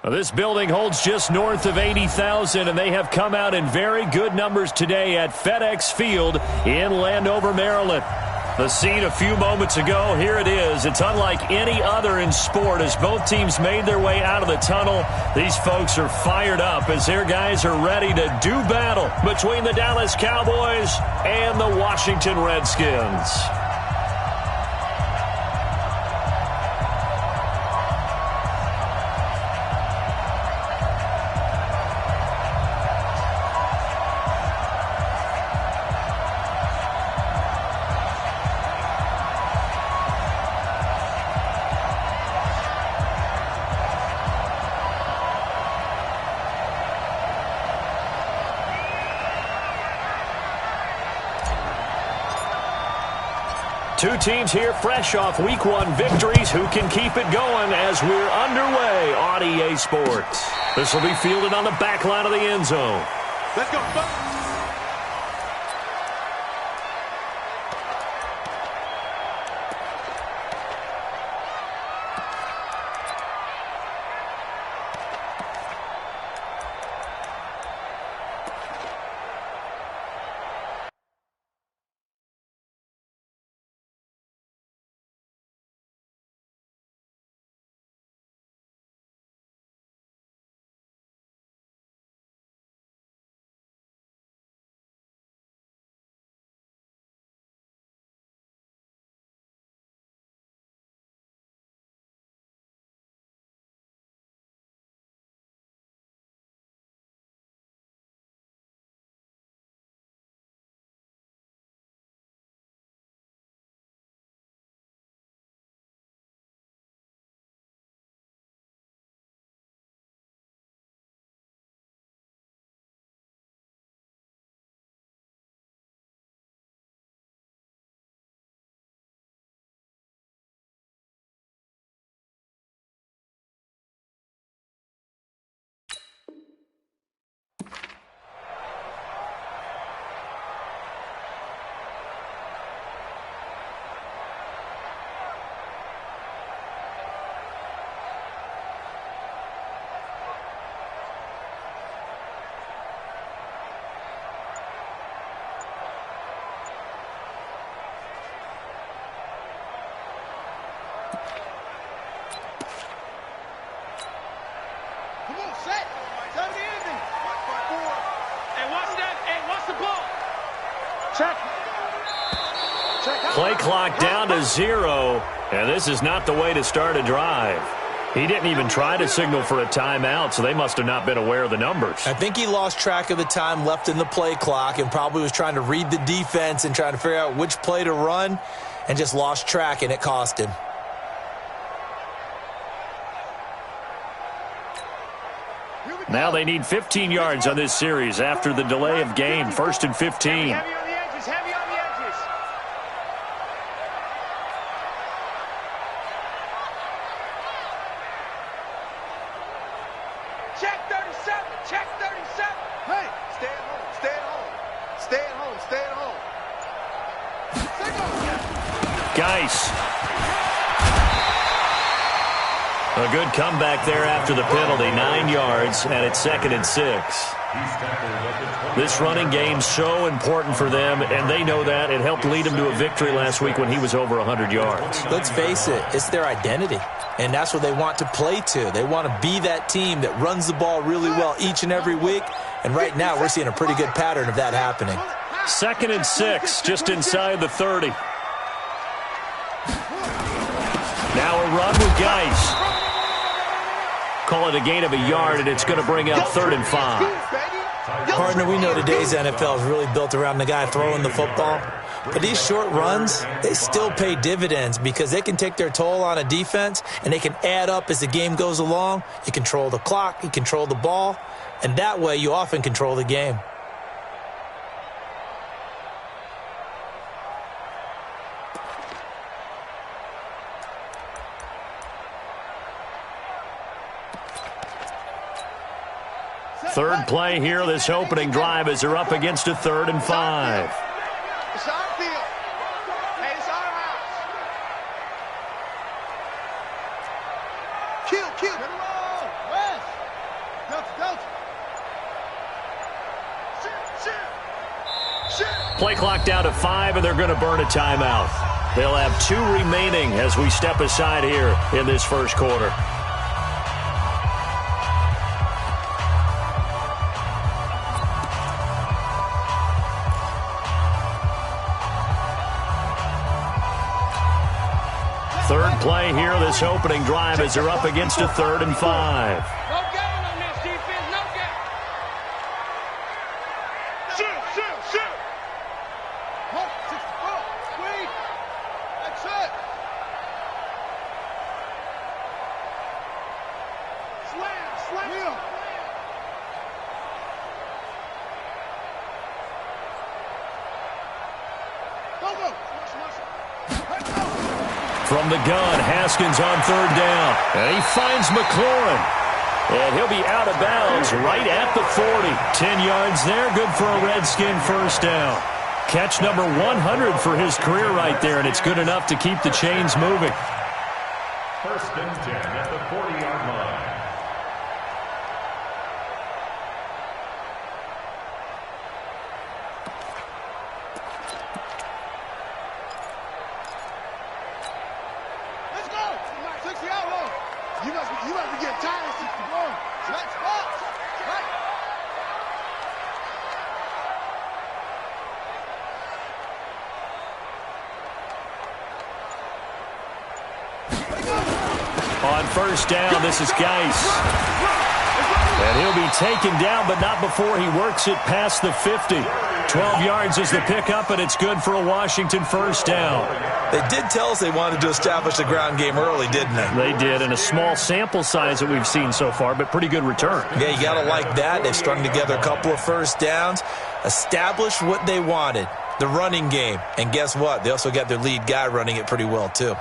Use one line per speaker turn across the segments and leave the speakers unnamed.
Well, this building holds just north of 80,000, and they have come out in very good numbers today at FedEx Field in Landover, Maryland. The scene a few moments ago, here it is. It's unlike any other in sport as both teams made their way out of the tunnel. These folks are fired up as their guys are ready to do battle between the Dallas Cowboys and the Washington Redskins. Two teams here fresh off Week 1 victories. Who can keep it going as we're underway on EA Sports? This will be fielded on the back line of the end zone.
Let's go.
Play clock down to 0, and this is not the way to start a drive. He didn't even try to signal for a timeout, so they must have not been aware of the numbers.
I think he lost track of the time left in the play clock and probably was trying to read the defense and trying to figure out which play to run and just lost track, and it cost him.
Now they need 15 yards on this series after the delay of game. 1st and 15.
Heavy on the edges, heavy on the edges. Check 37, check 37. Hey, stay at home, stay at home. Stay at home, stay at home.
Geis. A good comeback there after the penalty. 9 yards, and it's 2nd and 6. This running game's so important for them, and they know that. It helped lead them to a victory last week when he was over 100 yards.
Let's face it, it's their identity, and that's what they want to play to. They want to be that team that runs the ball really well each and every week, and right now we're seeing a pretty good pattern of that happening.
2nd and 6, just inside the 30. Now a run with Geis. Call it a gain of a yard, and it's going to bring up 3rd and 5.
Partner, we know today's NFL is really built around the guy throwing the football. But these short runs, they still pay dividends because they can take their toll on a defense, and they can add up as the game goes along. You control the clock, you control the ball, and that way you often control the game.
Third play here, this opening drive, as they're up against a 3rd and 5.
It's our field. Hey, it's our house. Q. West.
Play clock down to 5, and they're going to burn a timeout. They'll have 2 remaining as we step aside here in this first quarter. Third play here, this opening drive, as they're up against a 3rd and 5. From the gun, Haskins on 3rd down. And he finds McLaurin. And he'll be out of bounds right at the 40. 10 yards there, good for a Redskin first down. Catch number 100 for his career right there, and it's good enough to keep the chains moving.
1st and 10 at the 40-yard line.
You must be getting tired of 61. Let's go.
On 1st down, this is Geis. And he'll be taken down, but not before he works it past the 50. 12 yards is the pickup, and it's good for a Washington first down.
They did tell us they wanted to establish the ground game early, didn't they?
They did, and a small sample size that we've seen so far, but pretty good return.
Yeah, you got to like that. They've strung together a couple of first downs, established what they wanted, the running game. And guess what? They also got their lead guy running it pretty well, too.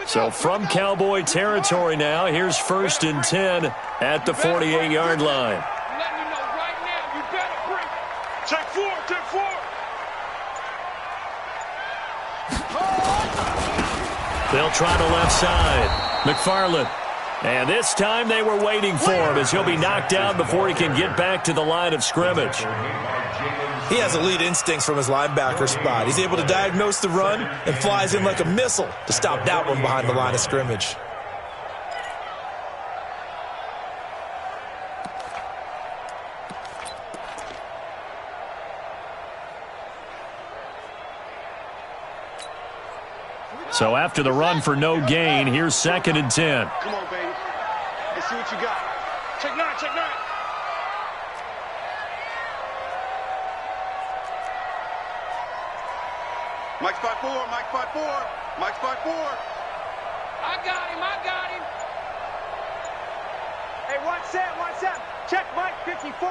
So from Cowboy territory now, here's 1st and 10 at the 48-yard line.
Let me know right now. You better bring it. Take 4.
They'll try the left side. McFarland. And this time they were waiting for him as he'll be knocked down before he can get back to the line of scrimmage.
He has elite instincts from his linebacker spot. He's able to diagnose the run and flies in like a missile to stop that one behind the line of scrimmage.
So after the run for no gain, here's 2nd and 10.
Come on, baby. Let's see what you got. Check 9. Mike's 5-4. I got him. Hey, one set. Check Mike 54.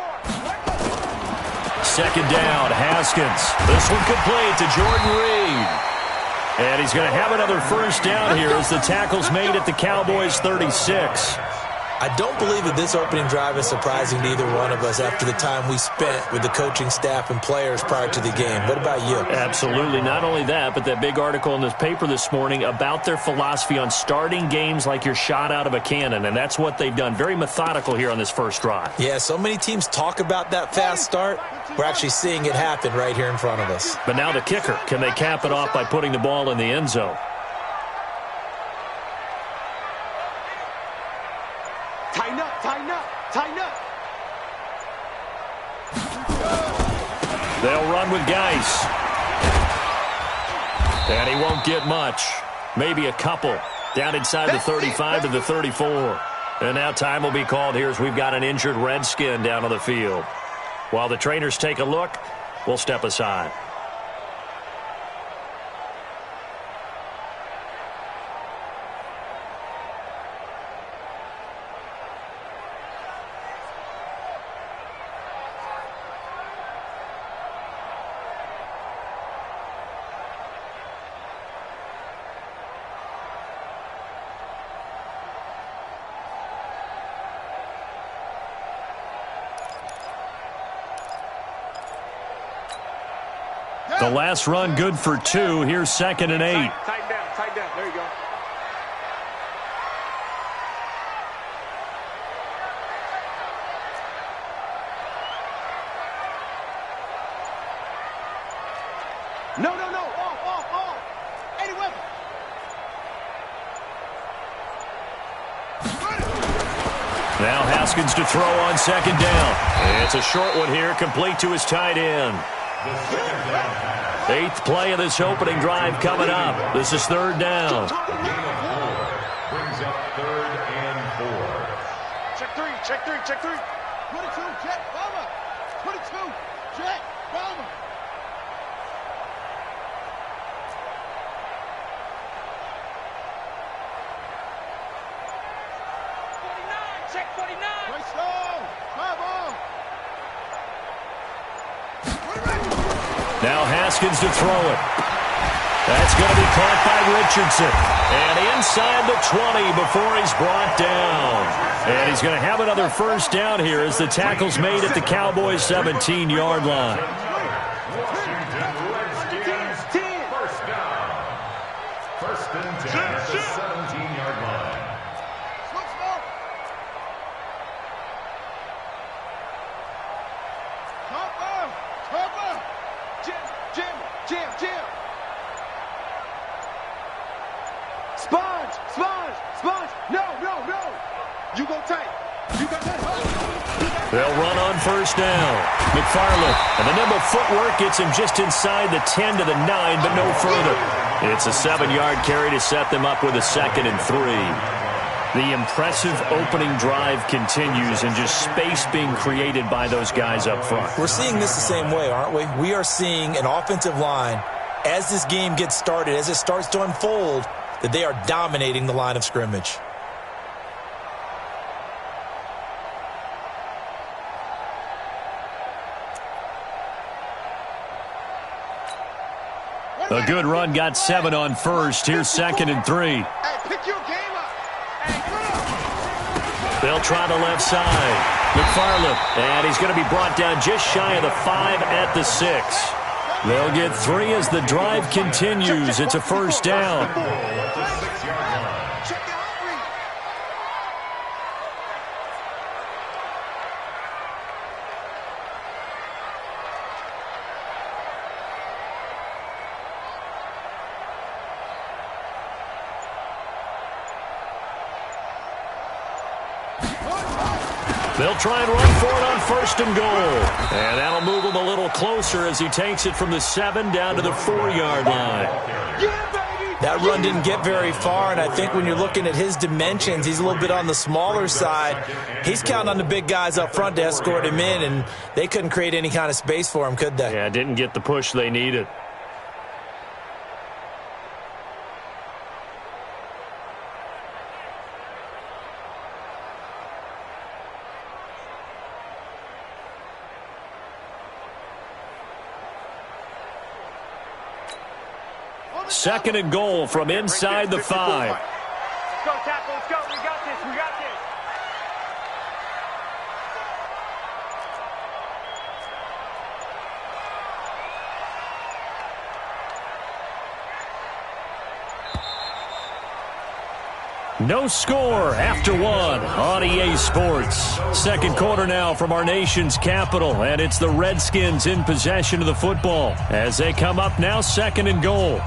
2nd down, Haskins. This one complete to Jordan Reed. And he's going to have another first down here as the tackle's made at the Cowboys 36.
I don't believe that this opening drive is surprising to either one of us after the time we spent with the coaching staff and players prior to the game. What about you?
Absolutely. Not only that, but that big article in this paper this morning about their philosophy on starting games like you're shot out of a cannon, and that's what they've done. Very methodical here on this first drive.
Yeah, so many teams talk about that fast start. We're actually seeing it happen right here in front of us.
But now the kicker. Can they cap it off by putting the ball in the end zone?
Tighten up.
They'll run with Geis. And he won't get much. Maybe a couple. Down inside the 35 to the 34. And now time will be called here as we've got an injured Redskin down on the field. While the trainers take a look, we'll step aside. The last run good for 2. Here's 2nd and 8.
Tighten down, tighten down. There you go. No, no, no. Off. 80 weapon.
Now Haskins to throw on 2nd down. It's a short one here, complete to his tight end. 8th play of this opening drive coming up. This is 3rd down.
Brings up 3rd and 4.
Check three. 22, check, Bama. 22, check, Bama. Check 49. Right slow.
Now Haskins to throw it. That's going to be caught by Richardson. And inside the 20 before he's brought down. And he's going to have another first down here as the tackle's made at the Cowboys' 17-yard line.
First down. 1st and 10 at the 17-yard line.
Sponge. No. You go tight.
They'll run on first down. McFarland, and the nimble footwork gets him just inside the 10 to the 9, but no further. It's a 7-yard carry to set them up with a 2nd and 3. The impressive opening drive continues and just space being created by those guys up front.
We're seeing this the same way, aren't we? We are seeing an offensive line, as this game gets started, as it starts to unfold, that they are dominating the line of scrimmage.
A good run got 7 on first. Here's 2nd and 3.
Hey, pick your game up.
They'll try the left side. McFarland, and he's going to be brought down just shy of the 5 at the 6. They'll get 3 as the drive continues. It's a first down. They'll try and run for it on 1st and goal. And that'll move him a little closer as he takes it from the 7 down to the 4-yard line.
That run didn't get very far, and I think when you're looking at his dimensions, he's a little bit on the smaller side. He's counting on the big guys up front to escort him in, and they couldn't create any kind of space for him, could they?
Yeah, didn't get the push they needed. Second and goal from inside the 5.
Let's go, tackle. Let's go. We got this.
No score after 1 on EA Sports. Second quarter now from our nation's capital, and it's the Redskins in possession of the football as they come up now 2nd and goal.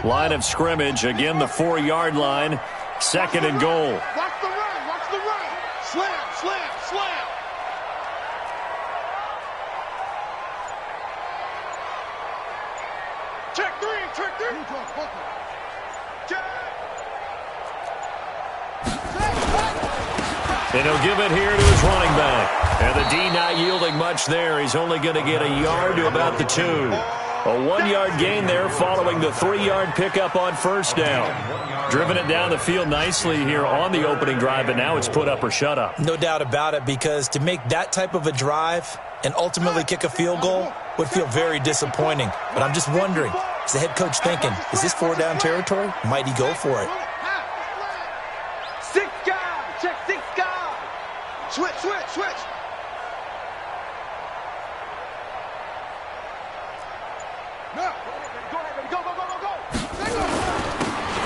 Line of scrimmage, again the 4-yard line, 2nd and goal.
Watch the run. Slam. Check three.
And he'll give it here to his running back. And the D not yielding much there. He's only going to get a yard to about the 2. A 1-yard gain there following the 3-yard pickup on first down. Driven it down the field nicely here on the opening drive, but now it's put up or shut up.
No doubt about it, because to make that type of a drive and ultimately kick a field goal would feel very disappointing. But I'm just wondering, is the head coach thinking, is this 4-down territory? Might he go for it?
6 guys. Check 6 guys. Switch.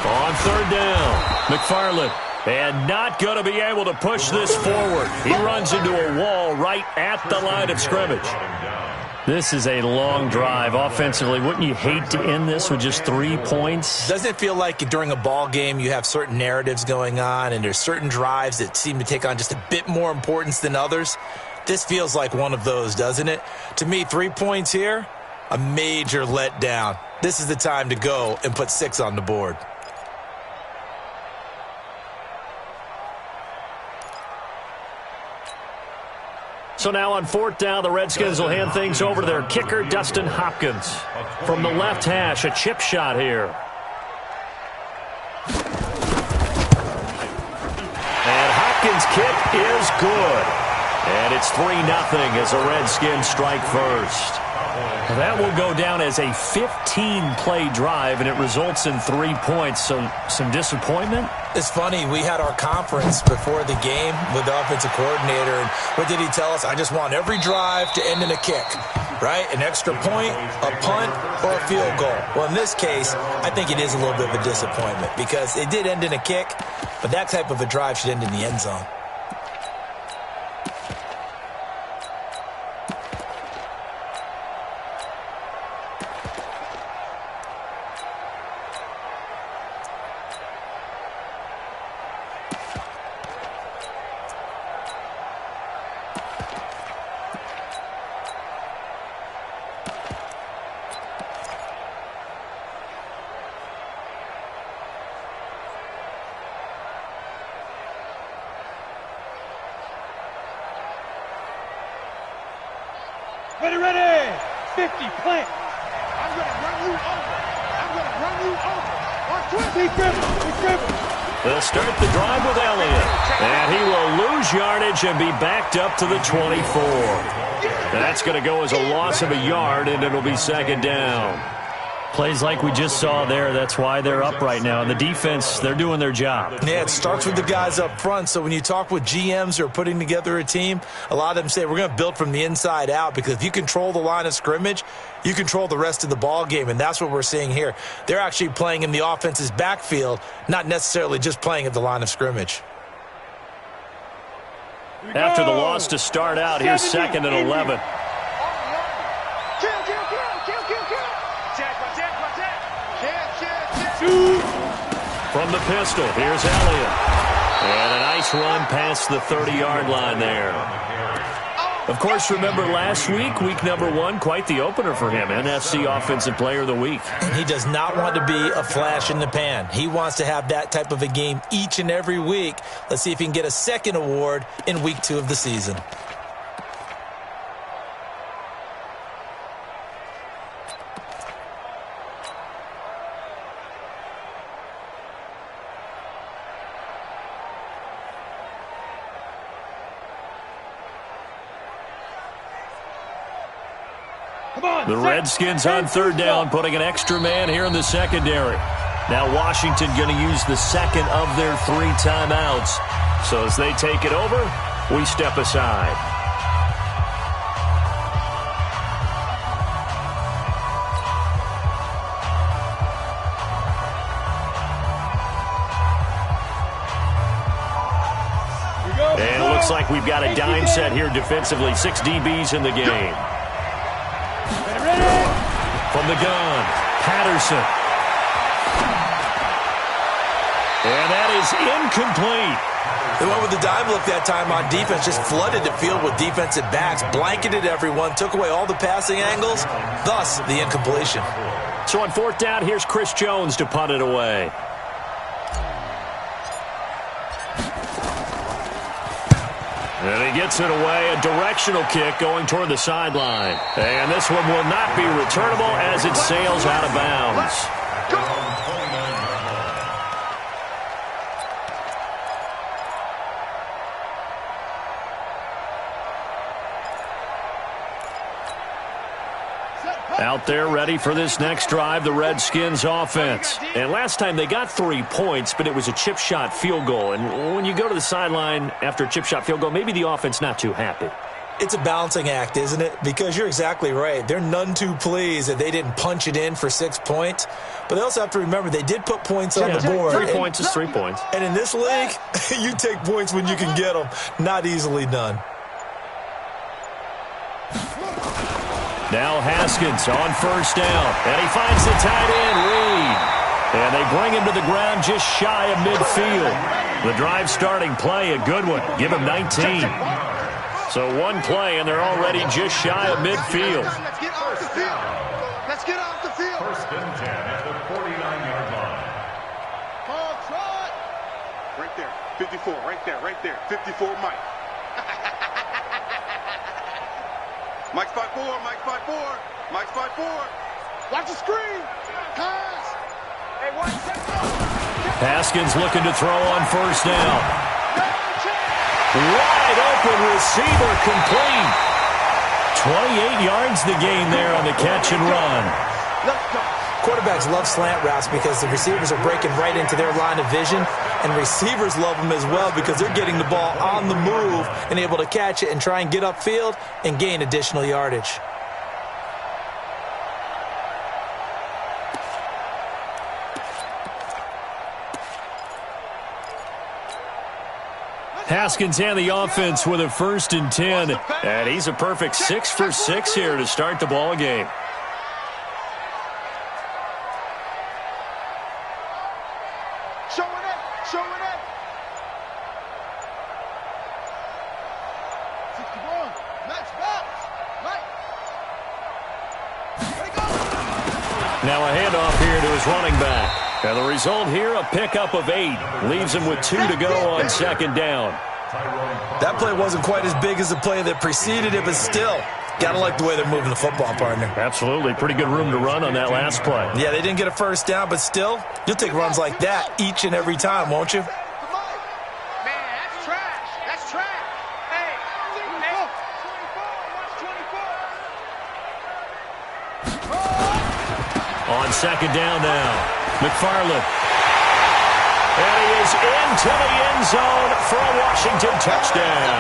On third down, McFarland, and not going to be able to push this forward. He runs into a wall right at the line of scrimmage. This is a long drive offensively. Wouldn't you hate to end this with just 3 points?
Doesn't it feel like during a ball game you have certain narratives going on and there's certain drives that seem to take on just a bit more importance than others? This feels like one of those, doesn't it? To me, 3 points here, a major letdown. This is the time to go and put 6 on the board.
So now on fourth down, the Redskins will hand things over to their kicker, Dustin Hopkins. From the left hash, a chip shot here. And Hopkins' kick is good. And it's 3-0 as the Redskins strike first. That will go down as a 15-play drive, and it results in 3 points. So some disappointment?
It's funny, we had our conference before the game with the offensive coordinator, and what did he tell us? I just want every drive to end in a kick, right? An extra point, a punt, or a field goal. Well, in this case, I think it is a little bit of a disappointment because it did end in a kick, but that type of a drive should end in the end zone.
Ready. 50, plant. I'm going to run you over. On 20. Big Griffin.
They'll start the drive with Elliott. And he will lose yardage and be backed up to the 24. That's going to go as a loss of a yard, and it'll be second down. Plays like we just saw there, that's why they're up right now. And the defense, they're doing their job.
Yeah, it starts with the guys up front. So when you talk with GMs who are putting together a team, a lot of them say we're going to build from the inside out, because if you control the line of scrimmage, you control the rest of the ball game, and that's what we're seeing here. They're actually playing in the offense's backfield, not necessarily just playing at the line of scrimmage.
After the loss to start out, here's 2nd and 11. From the pistol, here's Elliott. And a nice run past the 30-yard line there. Of course, remember last week, week number 1, quite the opener for him. NFC Offensive Player of the Week.
And he does not want to be a flash in the pan. He wants to have that type of a game each and every week. Let's see if he can get a second award in week 2 of the season.
The Redskins on third down, putting an extra man here in the secondary. Now Washington going to use the second of their 3 timeouts. So as they take it over, we step aside. And it looks like we've got a dime set here defensively. 6 DBs in the game. From the gun, Patterson. And that is incomplete.
They went with the dime look that time on defense, just flooded the field with defensive backs, blanketed everyone, took away all the passing angles, thus the incompletion.
So on fourth down, here's Chris Jones to punt it away. And he He gets it away, a directional kick going toward the sideline. And this one will not be returnable as it sails out of bounds. Out there ready for this next drive, the Redskins offense. And last time they got 3 points, but it was a chip shot field goal. And when you go to the sideline after a chip shot field goal, maybe the offense not too happy.
It's a balancing act, isn't it? Because you're exactly right. They're none too pleased that they didn't punch it in for 6 points. But they also have to remember they did put points on the board.
3 points is 3 points.
And in this league, you take points when you can get them. Not easily done.
Now Haskins on first down, and he finds the tight end, Reed. And they bring him to the ground just shy of midfield. The drive starting play, a good one. Give him 19. So one play, and they're already just shy of midfield.
Let's get off the field. Let's get off the field.
First and 10 at the 49-yard line.
Ball trot. Right there. 54. Right there. Right there. 54, Mike. Mike's 5'4", Mike's 5'4", Mike's 5'4". Watch the screen. Pass. Hey, watch that.
Haskins looking to throw on first down. Wide open receiver complete. 28 yards the gain there on the catch and run.
Let's go.
Quarterbacks love slant routes because the receivers are breaking right into their line of vision, and receivers love them as well because they're getting the ball on the move and able to catch it and try and get upfield and gain additional yardage.
Haskins and the offense with a first and 10, and he's a perfect 6 for 6 here to start the ball game. Now a handoff here to his running back. And the result here, a pickup of 8. Leaves him with 2 to go on second down.
That play wasn't quite as big as the play that preceded it, but still, got to like the way they're moving the football, partner.
Absolutely. Pretty good room to run on that last play.
Yeah, they didn't get a first down, but still, you'll take runs like that each and every time, won't you?
On second down now, McFarland. And he is into the end zone for a Washington touchdown.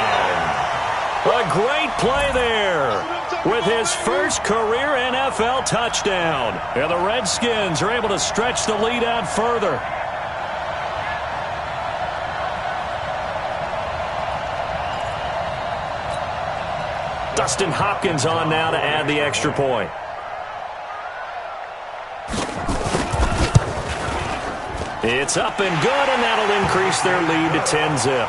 A great play there with his first career NFL touchdown. And the Redskins are able to stretch the lead out further. Dustin Hopkins on now to add the extra point. It's up and good, and that'll increase their lead to 10-zip.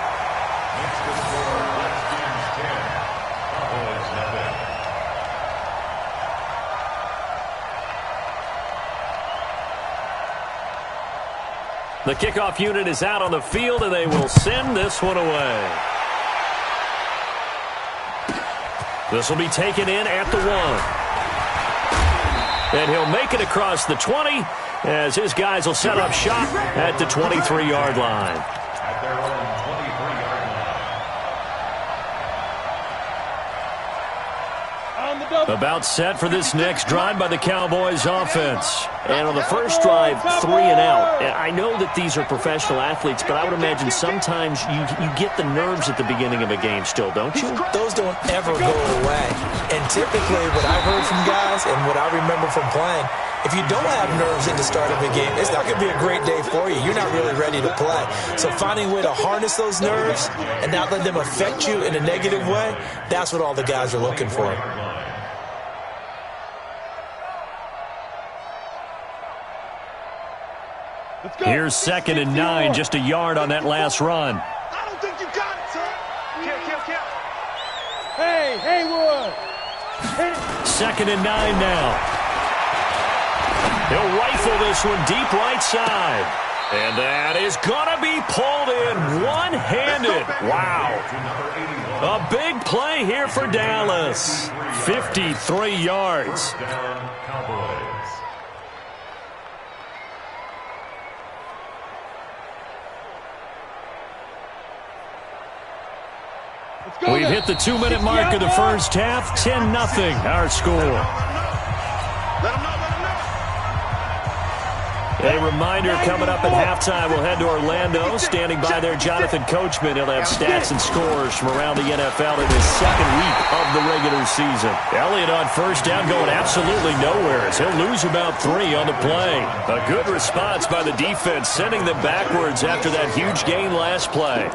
The kickoff unit is out on the field, and they will send this one away. This will be taken in at the 1. And he'll make it across the 20 as his guys will set up shop at the 23-yard line.
At their own 23-yard line.
About set for this next drive by the Cowboys offense. And on the first drive, 3 and out. And I know that these are professional athletes, but I would imagine sometimes you get the nerves at the beginning of a game still, don't you?
Those don't ever go away. And typically what I've heard from guys and what I remember from playing, if you don't have nerves at the start of a game, it's not going to be a great day for you. You're not really ready to play. So finding a way to harness those nerves and not let them affect you in a negative way, that's what all the guys are looking for.
Here's second and 9, just a yard on that last run.
I don't think you got it, son. Kill. Hey, Haywood.
Second and 9 now. He'll rifle this one deep right side. And that is going to be pulled in one-handed. Wow. A big play here for Dallas. 53 yards. We've hit the 2-minute mark of the first half. 10-0 our score. A reminder, coming up at halftime, we'll head to Orlando. Standing by there, Jonathan Coachman. He'll have stats and scores from around the NFL in his second week of the regular season. Elliott on first down going absolutely nowhere as he'll lose about 3 on the play. A good response by the defense, sending them backwards after that huge gain last play.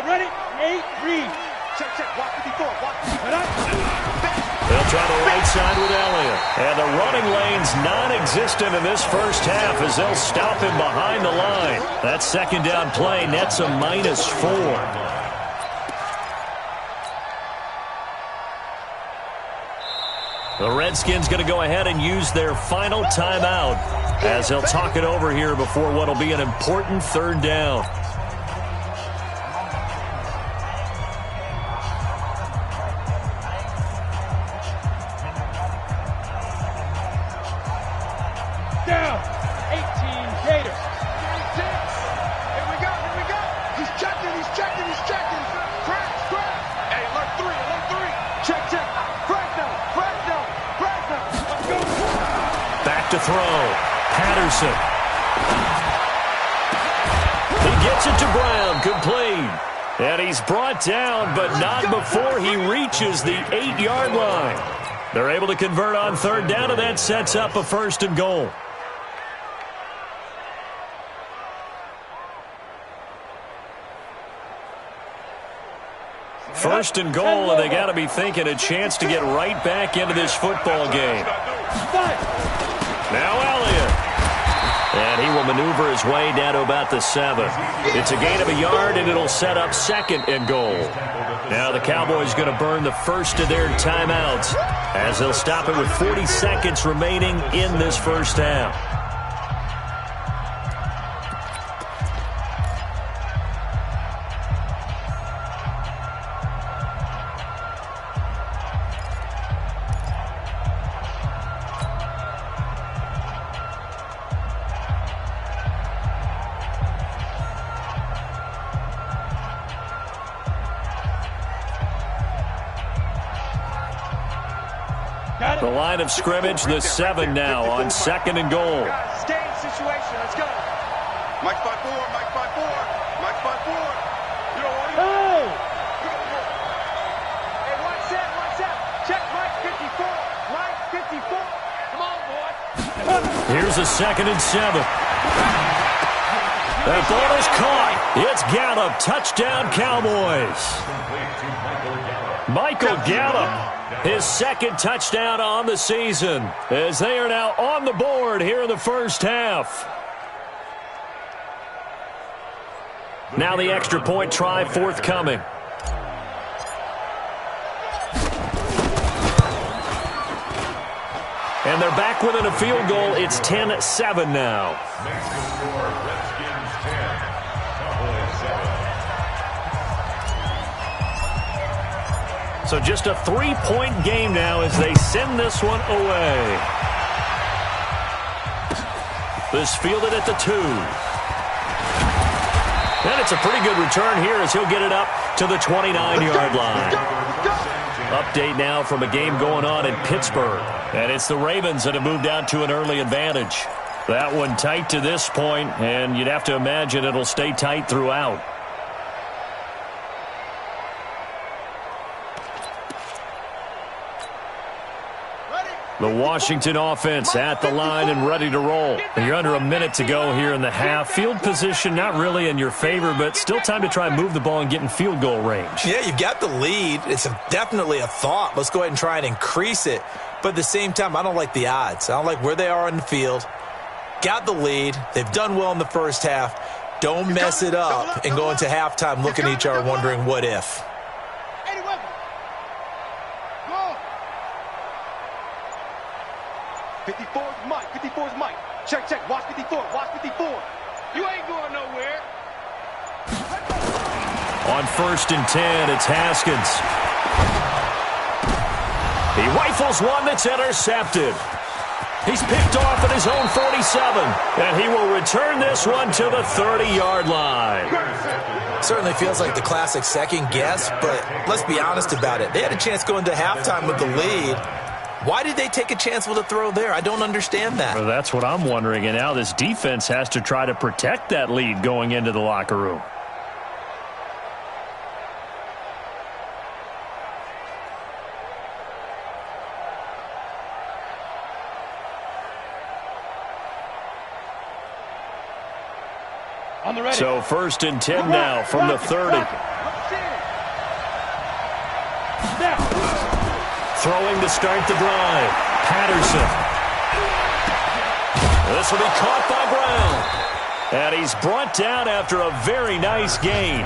Ready? 8, read. Check, check. Walk 54. Walk 54.
They'll try the right side with Elliott. And the running lane's non-existent in this first half as they'll stop him behind the line. That second down play nets a -4. The Redskins going to go ahead and use their final timeout as they'll talk it over here before what will be an important third down.
Down. 18 Gators. 36. Here we go. Here we go. He's checking. He's checking. He's checking. Crack. Crack. Hey, alert 3. Alert 3. Check, check. Crack now. Crack now. Crack now. Let's go.
Back to throw. Patterson. He gets it to Brown. Complete. And he's brought down, but not before he reaches the 8-yard line. They're able to convert on third down, and that sets up a 1st and goal. First and goal, and they got to be thinking a chance to get right back into this football game. Now Elliott. And he will maneuver his way down to about the 7. It's a gain of a yard, and it'll set up 2nd and goal. Now the Cowboys going to burn the first of their timeouts as they'll stop it with 40 seconds remaining in this first half. The line of scrimmage, the 7 now on 2nd and goal.
Stay in situation. Let's go. Mike 5-4. Mike 5-4. Mike 5-4. You don't want it? Hey! Hey, watch that. Watch that. Check Mike 54. Mike 54. Come on, boy.
Here's a 2nd and 7. That ball is caught. It's Gallup. Touchdown, Cowboys. Michael Gallup. His 2nd touchdown on the season as they are now on the board here in the first half. Now the extra point try forthcoming. And they're back within a field goal. It's 10-7 now. So just a 3-point game now as they send this one away. This fielded at the 2. And it's a pretty good return here as he'll get it up to the 29-yard line. Update now from a game going on in Pittsburgh. And it's the Ravens that have moved out to an early advantage. That one tight to this point, and you'd have to imagine it'll stay tight throughout. The Washington offense at the line and ready to roll. You're under a minute to go here in the half. Field position not really in your favor, but still time to try and move the ball and get in field goal range.
Yeah, you've got the lead. It's definitely a thought. Let's go ahead and try and increase it. But at the same time, I don't like the odds. I don't like where they are on the field. Got the lead. They've done well in the first half. Don't mess it up and go into halftime looking at each other wondering what if.
54's Mike. 54's Mike. Check, check. Watch 54. Watch 54. You ain't going nowhere.
On 1st and 10, it's Haskins. He rifles one that's intercepted. He's picked off at his own 47, and he will return this one to the 30-yard line.
Certainly feels like the classic second guess, but let's be honest about it. They had a chance going into halftime with the lead. Why did they take a chance with a throw there? I don't understand that.
Well, that's what I'm wondering, and now this defense has to try to protect that lead going into the locker room. So 1st and 10 now from the 30. Throwing to start the drive. Patterson. This will be caught by Brown. And he's brought down after a very nice gain.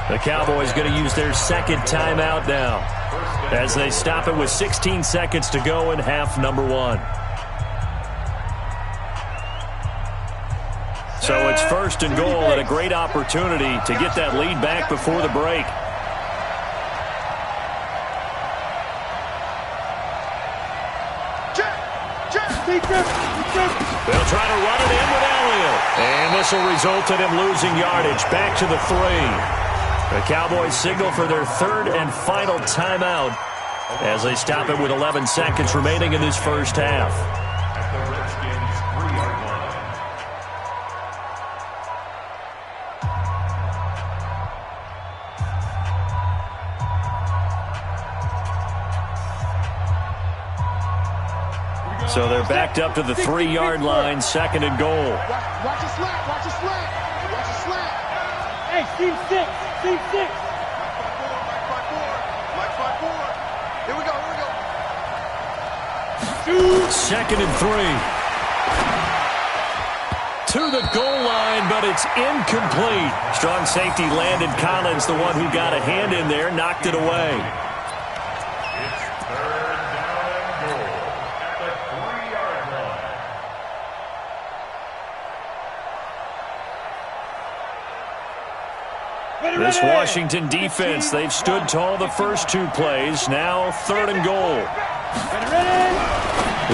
The Cowboys going to use their second timeout now as they stop it with 16 seconds to go in half number 1. So it's 1st and goal and a great opportunity to get that lead back before the break. They'll try to run it in with Elliott. And this will result in him losing yardage back to the 3. The Cowboys signal for their 3rd and final timeout as they stop it with 11 seconds remaining in this first half. So they're backed up to the 3-yard line, 2nd and goal.
Watch it slap, watch it slap, watch it slap. Hey, team 6, team 6. Mike 5-4. Here we go, here we go.
2nd and 3. To the goal line, but it's incomplete. Strong safety Landon Collins, the one who got a hand in there, knocked it away. This Washington defense, they've stood tall the first 2 plays. Now 3rd and goal.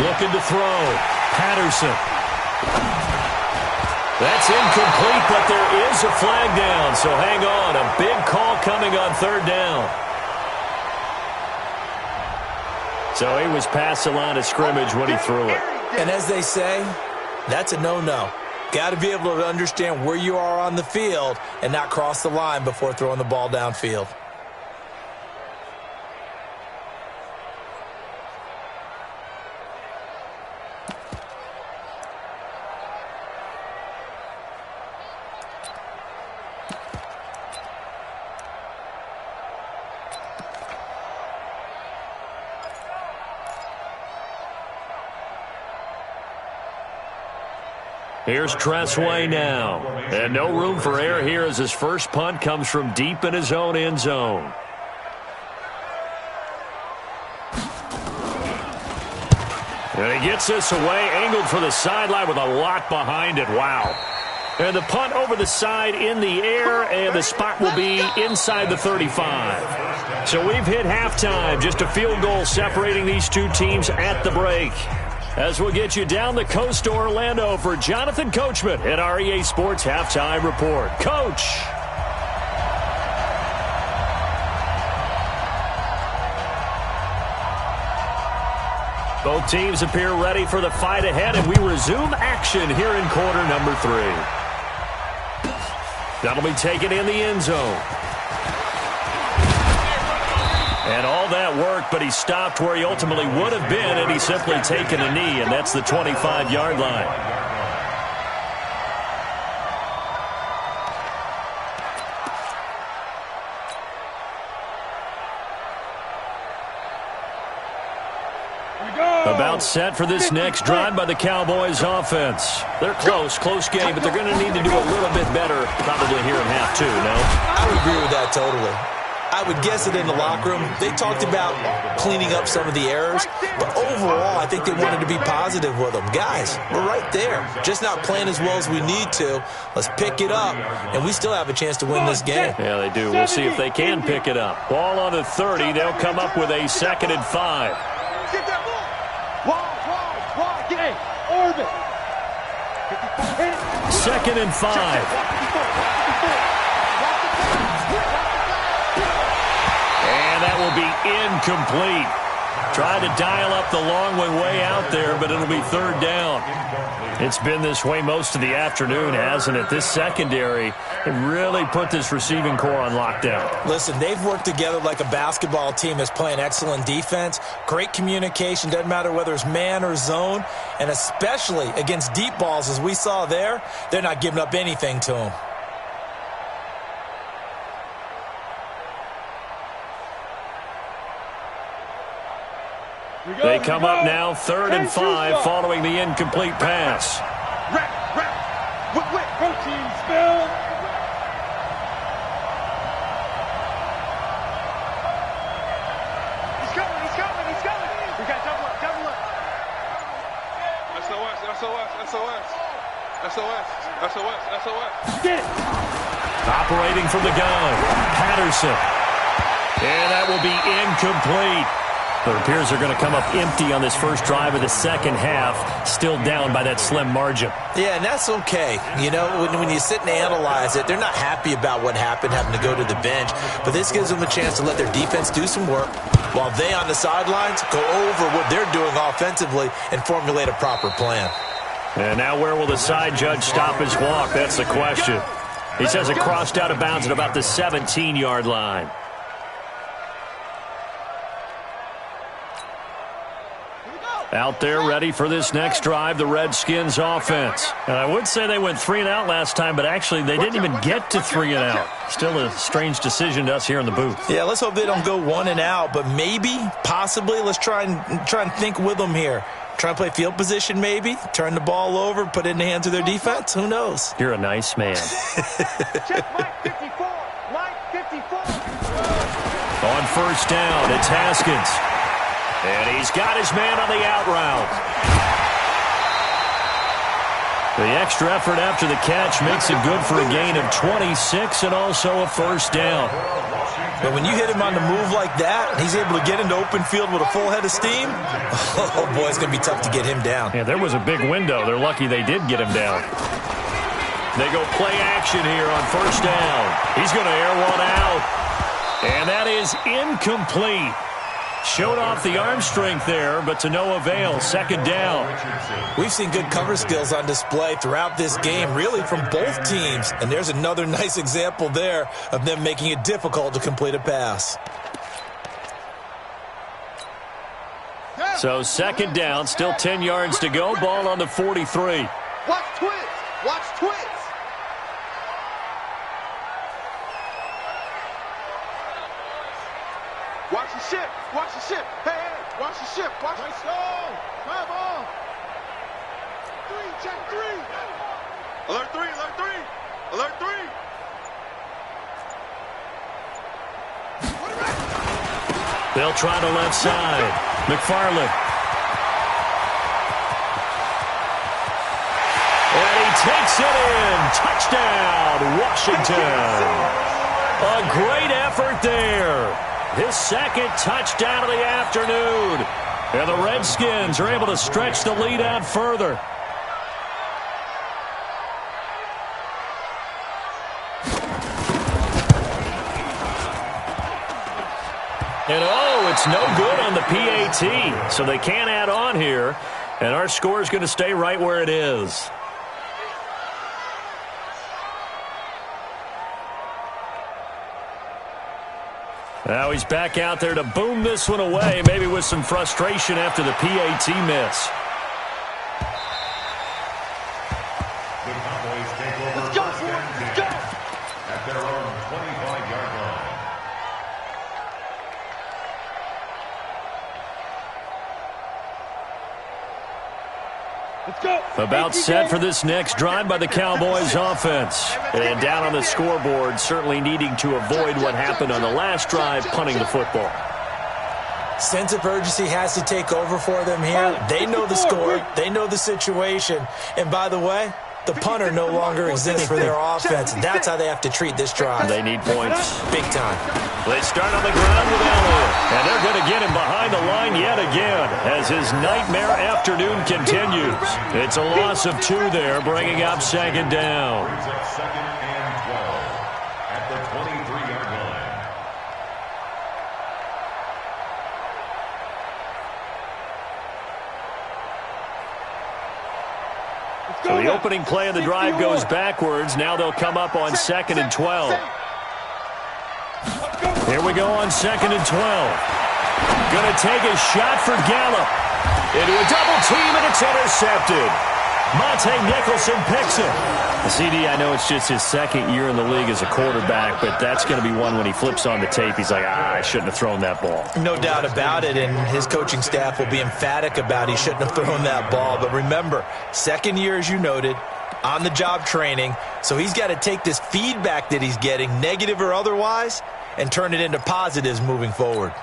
Looking to throw. Patterson. That's incomplete, but there is a flag down. So hang on. A big call coming on 3rd down. So he was past the line of scrimmage when he threw it.
And as they say, that's a no-no. Got to be able to understand where you are on the field and not cross the line before throwing the ball downfield.
Here's Tressway now. And no room for error here as his first punt comes from deep in his own end zone. And he gets this away, angled for the sideline with a lot behind it. Wow. And the punt over the side in the air, and the spot will be inside the 35. So we've hit halftime. Just a field goal separating these two teams at the break. As we'll get you down the coast to Orlando for Jonathan Coachman at our EA Sports Halftime Report. Coach. Both teams appear ready for the fight ahead, and we resume action here in quarter number 3. That'll be taken in the end zone. And all that work, but he stopped where he ultimately would have been, and he's simply taken a knee, and that's the 25-yard line. About set for this next drive by the Cowboys offense. They're close game, but they're going to need to do a little bit better probably here in half two, no?
I would agree with that totally. I would guess that in the locker room, they talked about cleaning up some of the errors, but overall, I think they wanted to be positive with them. Guys, we're right there. Just not playing as well as we need to. Let's pick it up, and we still have a chance to win this game.
Yeah, they do. We'll see if they can pick it up. Ball on the 30. They'll come up with a 2nd and 5.
Get that ball. Wide. Get it. Orbit.
2nd and 5. And that will be incomplete. Tried to dial up the long one way out there, but it'll be 3rd down. It's been this way most of the afternoon, hasn't it? This secondary, it really put this receiving core on lockdown.
Listen, they've worked together like a basketball team that's playing excellent defense. Great communication, doesn't matter whether it's man or zone. And especially against deep balls, as we saw there, they're not giving up anything to them.
They come up now 3rd and 5 following the incomplete pass.
Rap. Whip. Protein spill. He's coming. We got double up. SOS. Get it.
Operating from the gun, Patterson. And that will be incomplete. But it appears they're going to come up empty on this first drive of the second half, still down by that slim margin.
Yeah, and that's okay. You know, when you sit and analyze it, they're not happy about what happened, having to go to the bench. But this gives them a chance to let their defense do some work while they on the sidelines go over what they're doing offensively and formulate a proper plan.
And now where will the side judge stop his walk? That's the question. He says it crossed out of bounds at about the 17-yard line. Out there ready for this next drive, the Redskins offense. And I would say they went 3 and out last time, but actually they didn't even get to 3 and out. Still a strange decision to us here in the booth.
Yeah, let's hope they don't go 1 and out, but maybe, possibly, let's try and think with them here. Try and play field position maybe, turn the ball over, put it in the hands of their defense. Who knows?
You're a nice man.
Check Mike 54.
On first down, it's Haskins. And he's got his man on the out route. The extra effort after the catch makes it good for a gain of 26 and also a first down.
But when you hit him on the move like that, he's able to get into open field with a full head of steam. Oh, boy, it's going to be tough to get him down.
Yeah, there was a big window. They're lucky they did get him down. They go play action here on first down. He's going to air one out. And that is incomplete. Showed off the arm strength there, but to no avail. Second down.
We've seen good cover skills on display throughout this game, really from both teams. And there's another nice example there of them making it difficult to complete a pass.
So second down, still 10 yards to go. Ball on the 43.
Watch twins. Watch the ship. Hey, watch the ship. Watch the ship. Come on. 3, check 3. Alert 3.
They'll try the left side. McFarland. And he takes it in. Touchdown, Washington. A great effort there. His second touchdown of the afternoon. And the Redskins are able to stretch the lead out further. And it's no good on the PAT. So they can't add on here. And our score is going to stay right where it is. Now he's back out there to boom this one away, maybe with some frustration after the PAT miss.
The Cowboys take over first and 10 at their own 25-yard line.
Let's go.
About set for this next drive by the Cowboys offense. And down on the scoreboard, certainly needing to avoid what happened on the last drive, punting the football.
Sense of urgency has to take over for them here. They know the score. They know the situation. And by the way, the punter no longer exists for their offense. That's how they have to treat this drive.
They need points.
Big time.
They start on the ground with Elliott. And they're going to get him behind the line yet again as his nightmare afternoon continues. It's a loss of 2 there, bringing up second down.
Brings up second and 12 at the 23-yard line.
So the opening play of the drive goes backwards. Now they'll come up on second and 12. Here we go on second and 12. Going to take a shot for Gallup. Into a double team, and it's intercepted. Monte Nicholson picks it. The CD, I know it's just his second year in the league as a quarterback, but that's going to be one when he flips on the tape. He's like, I shouldn't have thrown that ball.
No doubt about it, and his coaching staff will be emphatic about he shouldn't have thrown that ball. But remember, second year, as you noted, on-the-job training, so he's got to take this feedback that he's getting, negative or otherwise, and turn it into positives moving forward.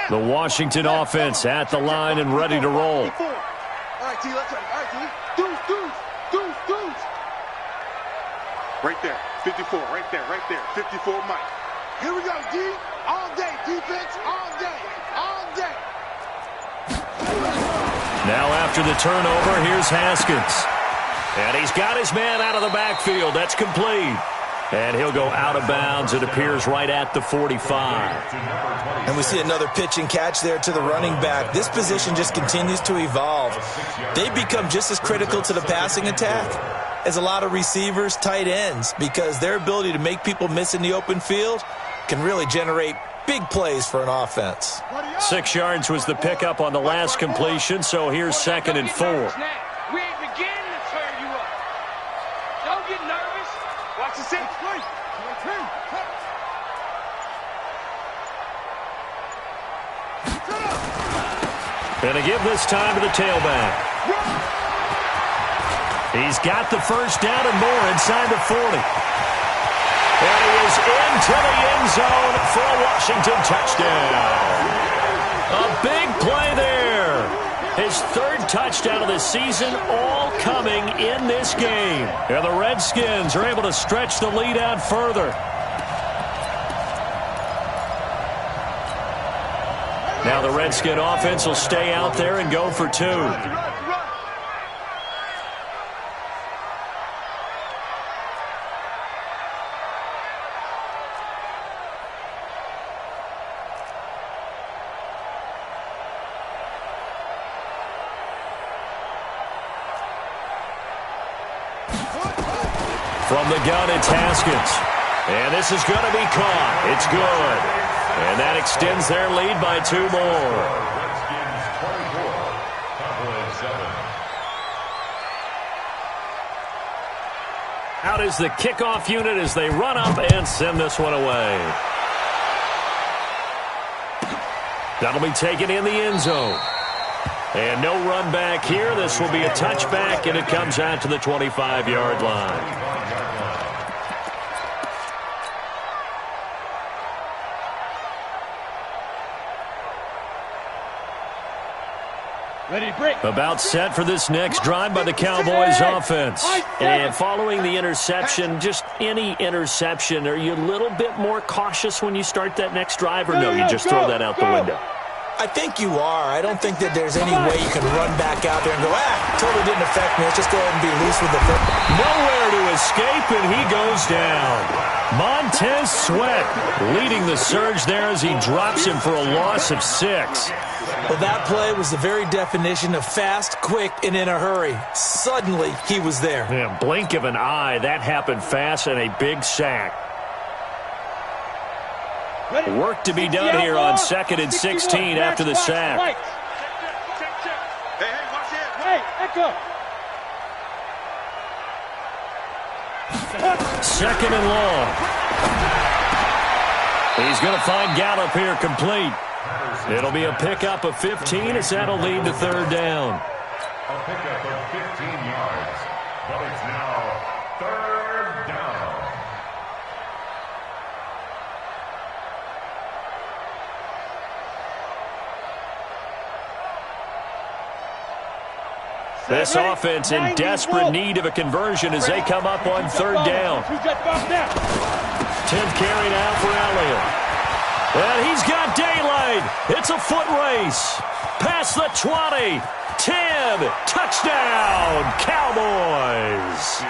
The Washington offense at the line and ready to roll.
All right, T, let's go. All right, T. Deuce. Right there, 54, right there, 54, Mike. Here we go, D. All day, defense, all day.
Now after the turnover, here's Haskins. And he's got his man out of the backfield. That's complete. And he'll go out of bounds, it appears, right at the 45.
And we see another pitch and catch there to the running back. This position just continues to evolve. They become just as critical to the passing attack as a lot of receivers, tight ends, because their ability to make people miss in the open field can really generate big plays for an offense.
6 yards was the pickup on the last completion, so here's second and 4.
We ain't beginning to turn you up. Don't get nervous. Watch the 6.
Gonna give this time to the tailback. He's got the first down and more inside the 40. And he is into the end zone for a Washington touchdown. A big play there. His 3rd touchdown of the season, all coming in this game. And the Redskins are able to stretch the lead out further. Now the Redskin offense will stay out there and go for 2. From the gun, it's Haskins. And this is going to be caught. It's good. And that extends their lead by 2 more.
Redskins 24, Cowboys 7.
Out is the kickoff unit as they run up and send this one away. That'll be taken in the end zone. And no run back here. This will be a touchback, and it comes out to the 25-yard line.
Ready to break.
About set for this next drive by the Cowboys offense. And following the interception, just any interception, are you a little bit more cautious when you start that next drive, or no, you just throw that out the window?
I think you are. I don't think that there's any way you can run back out there and go, totally didn't affect me. Let's just go ahead and be loose with the football.
Nowhere to escape, and he goes down. Montez Sweat leading the surge there as he drops him for a loss of 6.
Well, that play was the very definition of fast, quick, and in a hurry. Suddenly, he was there.
Yeah, blink of an eye. That happened fast and a big sack. Work to be done here on 2nd and 16 after the sack.
Hey, watch it. Hey, echo.
2nd and long. He's going to find Gallup here complete. It'll be a pickup of 15 as that'll lead to 3rd down.
A pickup of 15 yards, but it's now 3rd down.
This offense in desperate need of a conversion as they come up on 3rd down. 10th carry now for Elliott. And he's got daylight. It's a foot race. Past the 20. 10. Touchdown, Cowboys.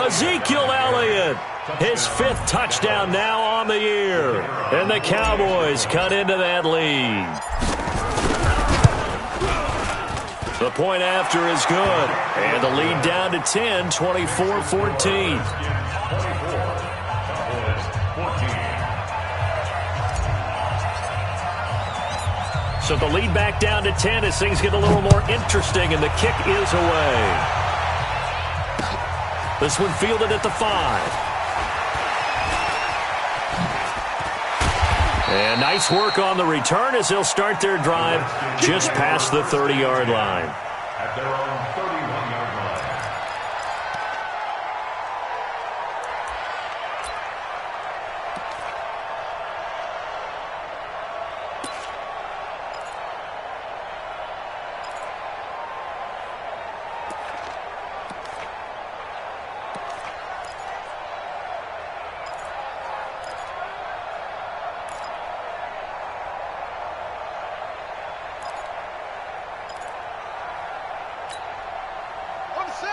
Ezekiel Elliott. His 5th touchdown now on the year. And the Cowboys cut into that lead. The point after is good. And the lead down to 10, 24-14. So the lead back down to 10 as things get a little more interesting, and the kick is away. This one fielded at the 5. And nice work on the return as they'll start their drive just past the 30-yard line.
At their own 31-yard line.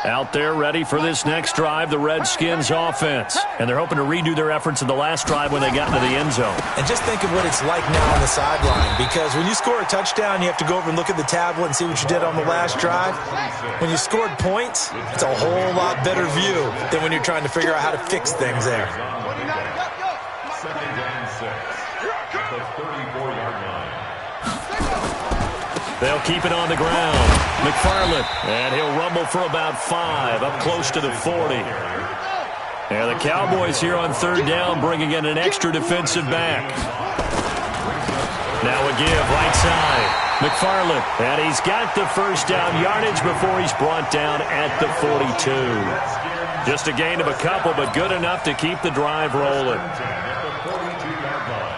Out there ready for this next drive, the Redskins offense. And they're hoping to redo their efforts in the last drive when they got into the end zone.
And just think of what it's like now on the sideline, because when you score a touchdown, you have to go over and look at the tablet and see what you did on the last drive. When you scored points, it's a whole lot better view than when you're trying to figure out how to fix things there.
2nd and 6 at the 34-yard line.
They'll keep it on the ground. McFarland, and he'll rumble for about 5, up close to the 40. And the Cowboys here on 3rd down, bringing in an extra defensive back. Now a give, right side. McFarland, and he's got the 1st down yardage before he's brought down at the 42. Just a gain of a couple, but good enough to keep the drive rolling.
At the 42-yard line.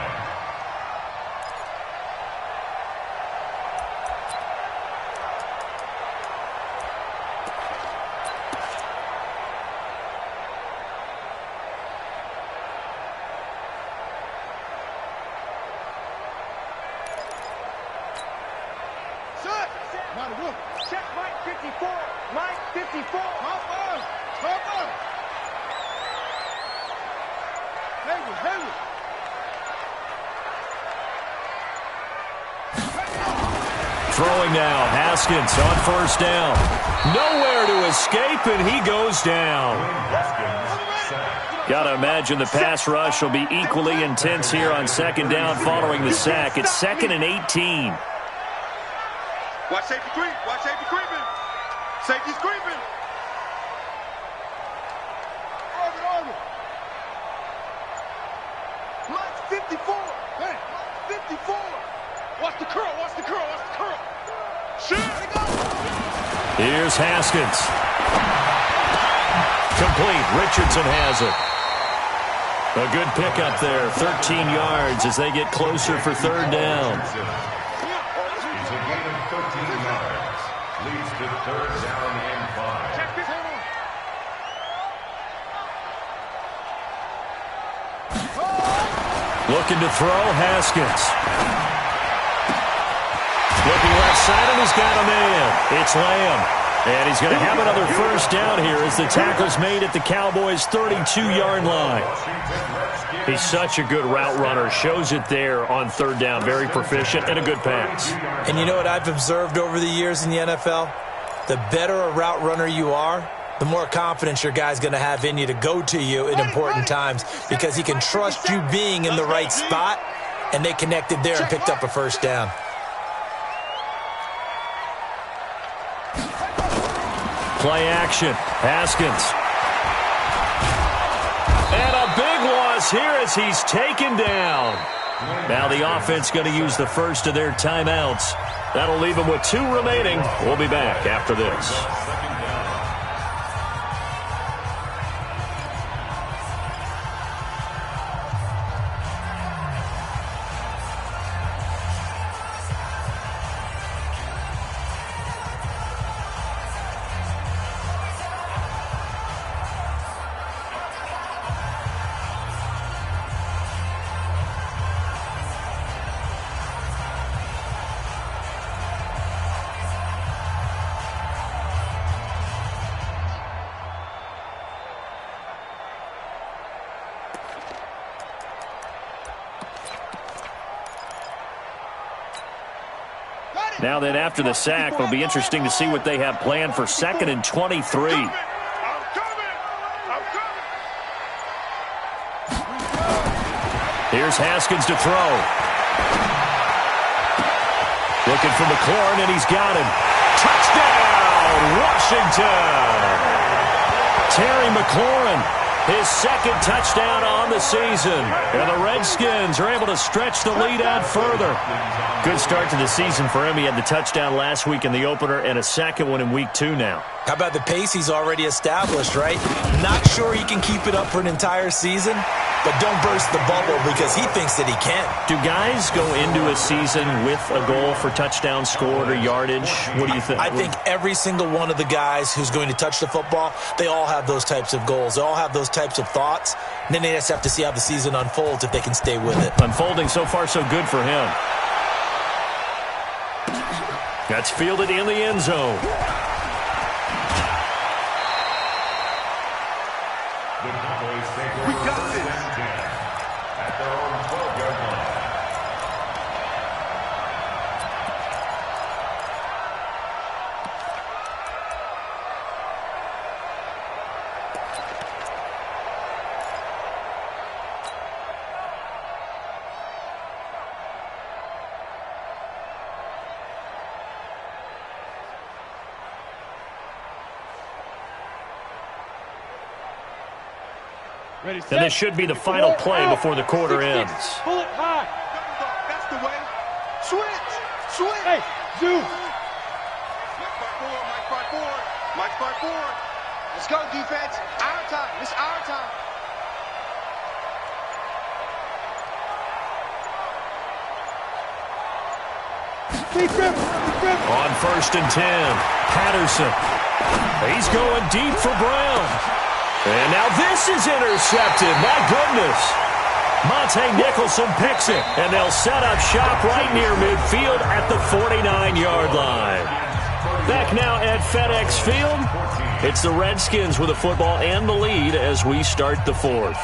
Check Mike 54. Mike 54. Hopper. Hopper. Hayward.
Throwing now, Haskins on 1st down. Nowhere to escape, and he goes down. Got to imagine the pass rush will be equally intense here on 2nd down following the sack. It's 2nd and 18.
Watch safety creep. Watch safety creeping. Safety's creeping. Over. Mike 54. Hey, 54. Watch the curl. Shoot.
Here's Haskins. Complete. Richardson has it. A good pickup there. 13 yards as they get closer for 3rd down.
It's a gain of 13 yards. Leads to 3rd down and 5.
Looking to throw, Haskins. Looking left side, and he's got a man. It's Lamb. And he's going to have another 1st down here as the tackle's made at the Cowboys' 32-yard line. He's such a good route runner. Shows it there on 3rd down. Very proficient and a good pass.
And you know what I've observed over the years in the NFL? The better a route runner you are, the more confidence your guy's going to have in you to go to you in important times, because he can trust you being in the right spot, and they connected there and picked up a first down.
Play action. Haskins. And a big loss here as he's taken down. Now the offense going to use the first of their timeouts. That'll leave them with 2 remaining. We'll be back after this. Now then, after the sack, it'll be interesting to see what they have planned for 2nd and 23. Here's Haskins to throw. Looking for McLaurin, and he's got him. Touchdown, Washington! Terry McLaurin, his 2nd touchdown on the season. And the Redskins are able to stretch the lead out further. Good start to the season for him. He had the touchdown last week in the opener and a 2nd one in week 2 now.
How about the pace he's already established, right? Not sure he can keep it up for an entire season, but don't burst the bubble because he thinks that he can.
Do guys go into a season with a goal for touchdown scored or yardage? What do you think?
I think every single one of the guys who's going to touch the football, they all have those types of goals. They all have those types of thoughts. And then they just have to see how the season unfolds if they can stay with it.
Unfolding so far so good for him. That's fielded in the end zone.
The Cowboys take over. We got this. At their own 12-yard line.
Ready,
And this should be the final play before the quarter ends.
Pull it high. That's the way. Switch. Switch. Hey, zoom. Mike by 4. Mike by 4. Let's go, defense. Our time. It's our time.
On 1st and 10, Patterson. He's going deep for Brown. And now this is intercepted. My goodness. Monte Nicholson picks it. And they'll set up shop right near midfield at the 49-yard line. Back now at FedEx Field. It's the Redskins with the football and the lead as we start the 4th.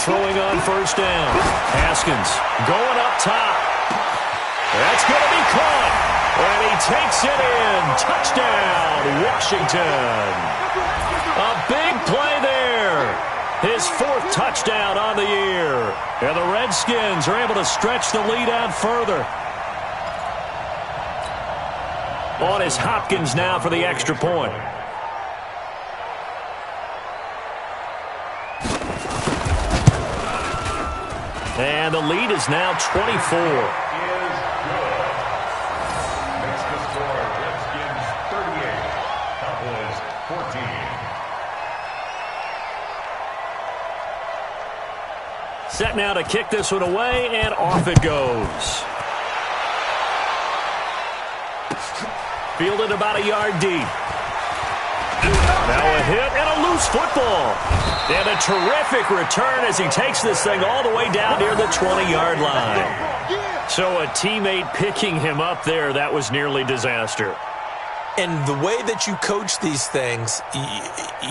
Throwing on 1st down. Haskins going up top. That's going to be caught. And he takes it in. Touchdown, Washington. A big play there. His 4th touchdown on the year. And the Redskins are able to stretch the lead out further. On is Hopkins now for the extra point. And the lead is now 24.
Makes the score Redskins 38, Cowboys 14.
set now to kick this one away, and off it goes. Fielded about a yard deep. Now a hit and a loose football. And a terrific return as he takes this thing all the way down near the 20-yard line. So a teammate picking him up there, that was nearly disaster.
And the way that you coach these things,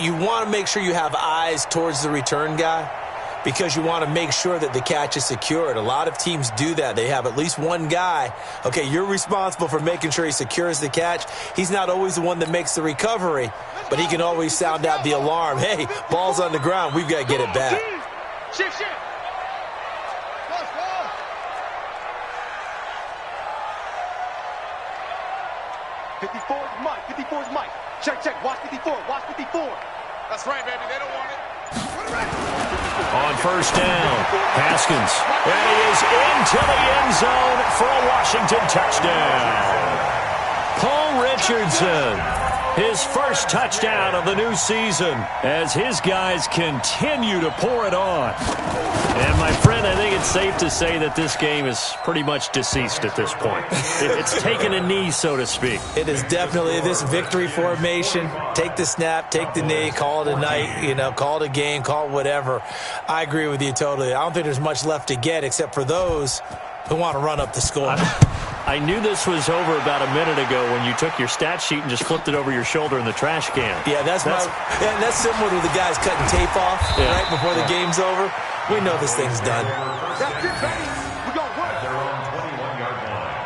you want to make sure you have eyes towards the return guy because you want to make sure that the catch is secured. A lot of teams do that. They have at least one guy. Okay, you're responsible for making sure he secures the catch. He's not always the one that makes the recovery, but he can always sound out the alarm. Hey, ball's on the ground. We've got to get it back.
Shift. 54 is Mike. 54 is Mike. Check. Watch 54. That's right, baby. They don't want it.
On first down, Haskins. And he is into the end zone for a Washington touchdown. Paul Richardson, his first touchdown of the new season as his guys continue to pour it on. And, my friend, I think it's safe to say that this game is pretty much deceased at this point. It's taken a knee, so to speak.
It is definitely this victory formation. Take the snap, take the knee, call it a night, call it a game, call it whatever. I agree with you totally. I don't think there's much left to get except for those who want to run up the score.
I knew this was over about a minute ago when you took your stat sheet and just flipped it over your shoulder in the trash can.
Yeah, that's similar to the guys cutting tape off right before the game's over. We know this thing's done.
That's it, baby. We're going to work.
They're on 21-yard line.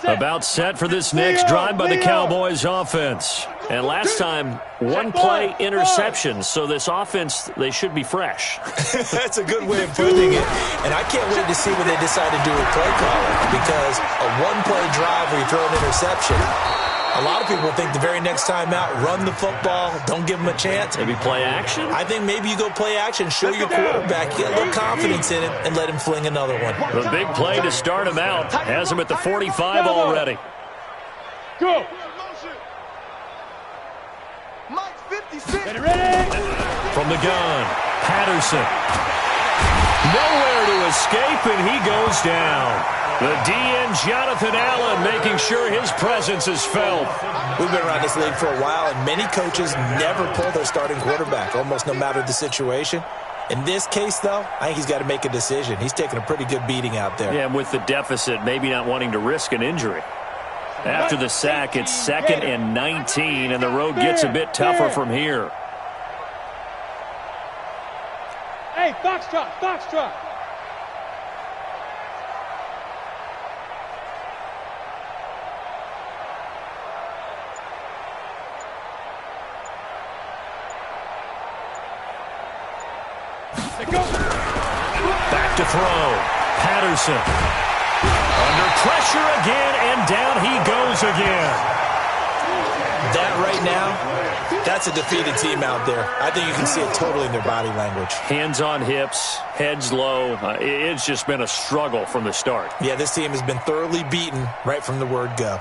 About set for this next drive by the Cowboys offense. And last time, one play interception. So this offense, they should be fresh.
That's a good way of putting it. And I can't wait to see what they decide to do with play calling. Because a one-play drive where you throw an interception, a lot of people think the very next time out, run the football, don't give them a chance.
Maybe play action?
I think maybe you go play action, show your quarterback, get a little confidence in it, and let him fling another one.
The big play to start him out has him at the 45 already.
Go. Mike 56. Ready?
From the gun, Patterson. Nowhere to escape, and he goes down. The DN, Jonathan Allen, making sure his presence is felt.
We've been around this league for a while, and many coaches never pull their starting quarterback, almost no matter the situation. In this case, though, I think he's got to make a decision. He's taking a pretty good beating out there.
Yeah, with the deficit, maybe not wanting to risk an injury. After the sack, it's 2nd and 19, and the road gets a bit tougher from here.
Hey, Foxtrot.
Back to throw. Patterson. Under pressure again, and down he goes again.
That right now, that's a defeated team out there. I think you can see it totally in their body language.
Hands on hips, heads low. It's just been a struggle from the start.
Yeah, this team has been thoroughly beaten right from the word go.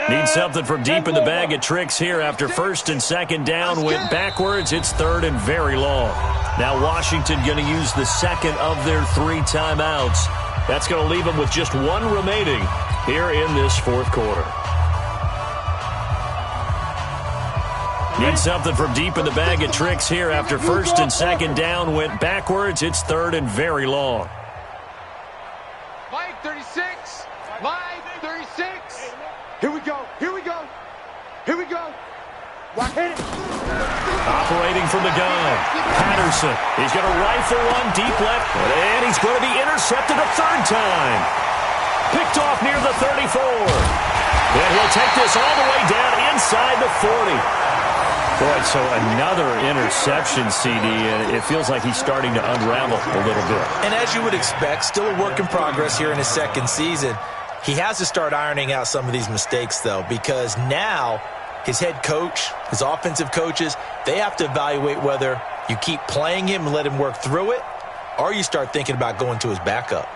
Need something from deep in the bag of tricks here after 1st and 2nd down. Went backwards. It's 3rd and very long. Now Washington going to use the 2nd of their 3 timeouts. That's going to leave them with just 1 remaining here in this 4th quarter. Need something from deep in the bag of tricks here after 1st and 2nd down. Went backwards. It's 3rd and very long.
Mike 36. Here we go. Watch it.
Operating from the gun. Patterson. He's going to rifle one deep left. And he's going to be intercepted a 3rd time. Picked off near the 34. And he'll take this all the way down inside the 40. Boy, so another interception, CD, and it feels like he's starting to unravel a little bit.
And as you would expect, still a work in progress here in his second season. He has to start ironing out some of these mistakes, though, because now his head coach, his offensive coaches, they have to evaluate whether you keep playing him and let him work through it, or you start thinking about going to his backup.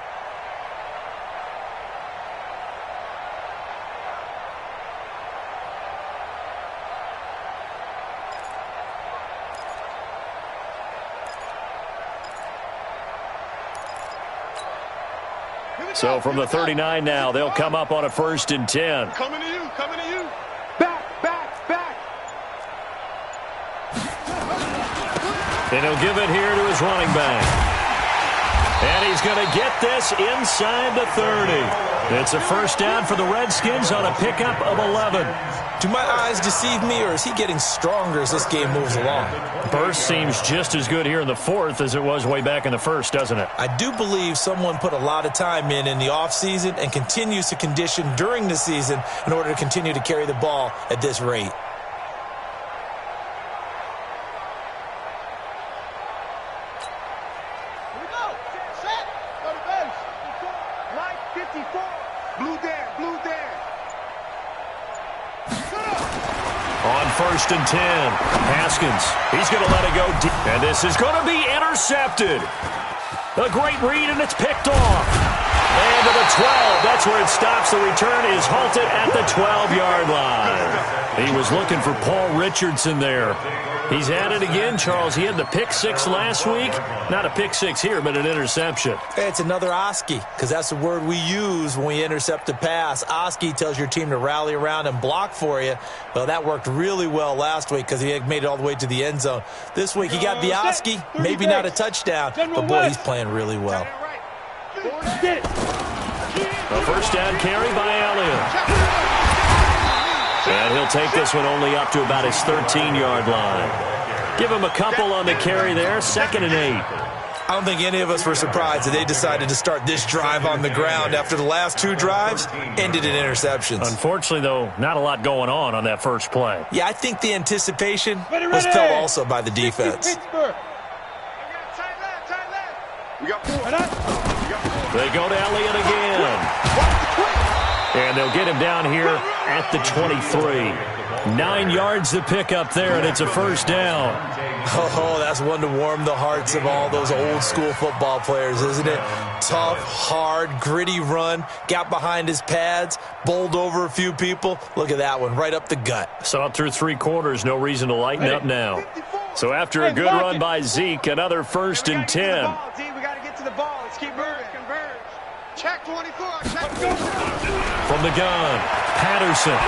So from the 39 now, they'll come up on a 1st and 10.
Coming to you, coming to you. Back, back, back.
And he'll give it here to his running back. And he's going to get this inside the 30. It's a 1st down for the Redskins on a pickup of 11.
Do my eyes deceive me, or is he getting stronger as this game moves along?
Burst seems just as good here in the 4th as it was way back in the 1st, doesn't it?
I do believe someone put a lot of time in the offseason and continues to condition during the season in order to continue to carry the ball at this rate.
Here we go. Set. Go to base. Right 54. Blue there, blue there.
On 1st and 10, Haskins, he's going to let it go deep. And this is going to be intercepted. A great read, and it's picked off. And to the 12, that's where it stops. The return is halted at the 12-yard line. He was looking for Paul Richardson there. He's at it again, Charles. He had the pick 6 last week. Not a pick 6 here, but an interception.
It's another Oski, because that's the word we use when we intercept a pass. Oski tells your team to rally around and block for you. Well, that worked really well last week because he had made it all the way to the end zone. This week he got the Oski, maybe not a touchdown, but boy, he's playing really well.
A 1st down carry by Elliott. And he'll take this one only up to about his 13-yard line. Give him a couple on the carry there, 2nd and 8.
I don't think any of us were surprised that they decided to start this drive on the ground after the last 2 drives ended in interceptions.
Unfortunately, though, not a lot going on that first play.
Yeah, I think the anticipation was felt also by the defense.
We got 4.
They go to Elliott again. And they'll get him down here at the 23. 9 yards to pick up there, and it's a 1st down.
Oh, that's one to warm the hearts of all those old-school football players, isn't it? Tough, hard, gritty run, got behind his pads, bowled over a few people. Look at that one, right up the gut.
Saw it through 3 quarters, no reason to lighten up now. So after a good run by Zeke, another 1st and 10.
We got to get to the ball. Let's keep moving. Converge. Check 24. Check.
From the gun, Patterson.